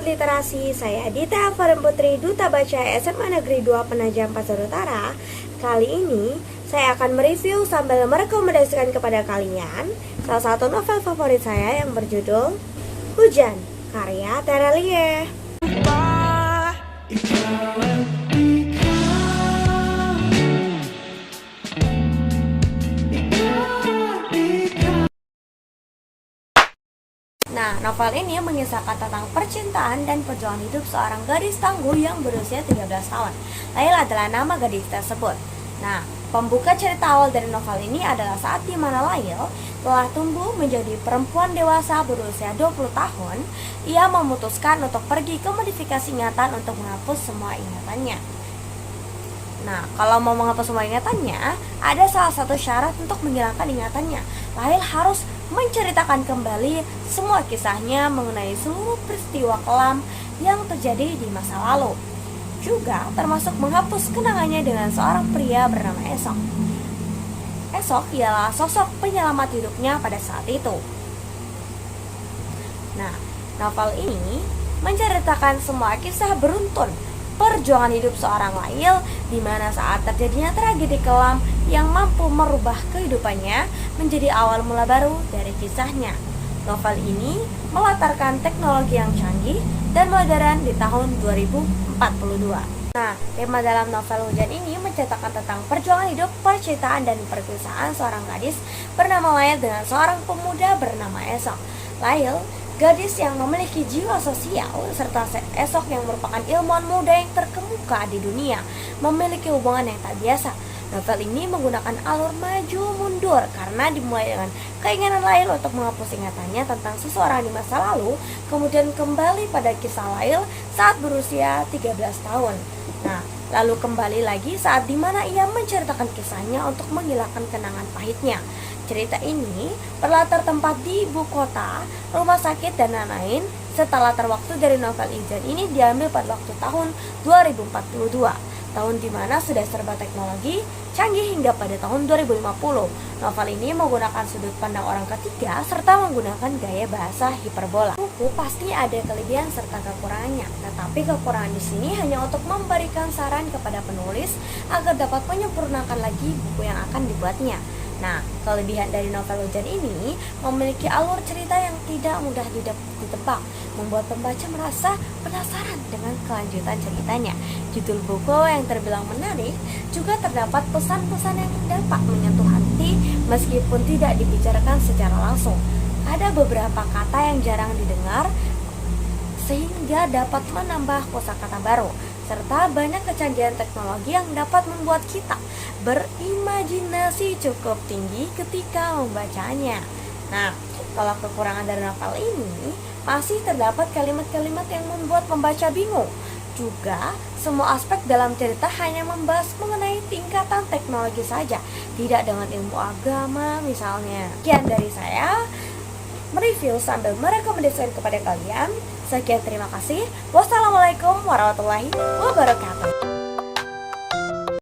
Literasi, saya Dita Farin Putri, Duta Baca SMA Negeri 2 Penajam Pasar Utara. Kali ini saya akan mereview sambil merekomendasikan kepada kalian salah satu novel favorit saya yang berjudul Hujan, karya Terelie. Nah, novel ini mengisahkan tentang percintaan dan perjuangan hidup seorang gadis tangguh yang berusia 13 tahun. Lail adalah nama gadis tersebut. Nah, pembuka cerita awal dari novel ini adalah saat di mana Lail telah tumbuh menjadi perempuan dewasa berusia 20 tahun. Ia memutuskan untuk pergi ke modifikasi ingatan untuk menghapus semua ingatannya. Nah, kalau mau menghapus semua ingatannya, ada salah satu syarat untuk menghilangkan ingatannya. Lail harus menceritakan kembali semua kisahnya mengenai seluruh peristiwa kelam yang terjadi di masa lalu. Juga termasuk menghapus kenangannya dengan seorang pria bernama Esok. Esok ialah sosok penyelamat hidupnya pada saat itu. Nah, novel ini menceritakan semua kisah beruntun perjuangan hidup seorang Lail, di mana saat terjadinya tragedi kelam yang mampu merubah kehidupannya menjadi awal mula baru dari kisahnya. Novel ini melatarkan teknologi yang canggih dan modern di tahun 2042. Nah, tema dalam novel Hujan ini menceritakan tentang perjuangan hidup, percintaan, dan perpisahan seorang gadis bernama Lail dengan seorang pemuda bernama Esok. Lail, gadis yang memiliki jiwa sosial, serta Esok yang merupakan ilmuwan muda yang terkemuka di dunia, memiliki hubungan yang tak biasa. Novel ini menggunakan alur maju mundur karena dimulai dengan keinginan Lail untuk menghapus ingatannya tentang seseorang di masa lalu, kemudian kembali pada kisah Lail saat berusia 13 tahun. Nah, lalu kembali lagi saat dimana ia menceritakan kisahnya untuk menghilangkan kenangan pahitnya. Cerita ini berlatar tempat di ibu kota, rumah sakit, dan lain-lain. Setelah terwaktu dari novel Hujan ini diambil pada waktu tahun 2042, tahun dimana sudah serba teknologi canggih hingga pada tahun 2050. Novel ini menggunakan sudut pandang orang ketiga serta menggunakan gaya bahasa hiperbola. Buku pasti ada kelebihan serta kekurangannya, tetapi kekurangan di sini hanya untuk memberikan saran kepada penulis agar dapat menyempurnakan lagi buku yang akan dibuatnya. Nah, kelebihan dari novel Hujan ini memiliki alur cerita yang tidak mudah ditebak, membuat pembaca merasa penasaran dengan kelanjutan ceritanya. Judul buku yang terbilang menarik juga terdapat pesan-pesan yang dapat menyentuh hati meskipun tidak dibicarakan secara langsung. Ada beberapa kata yang jarang didengar sehingga dapat menambah kosakata baru, serta banyak kecanggihan teknologi yang dapat membuat kita berimajinasi cukup tinggi ketika membacanya. Nah, kalau kekurangan dari novel ini, masih terdapat kalimat-kalimat yang membuat pembaca bingung. Juga, semua aspek dalam cerita hanya membahas mengenai tingkatan teknologi saja, tidak dengan ilmu agama misalnya. Sekian dari saya, mereview sambil merekomendasikan kepada kalian. Sekian, terima kasih. Wassalamualaikum warahmatullahi wabarakatuh.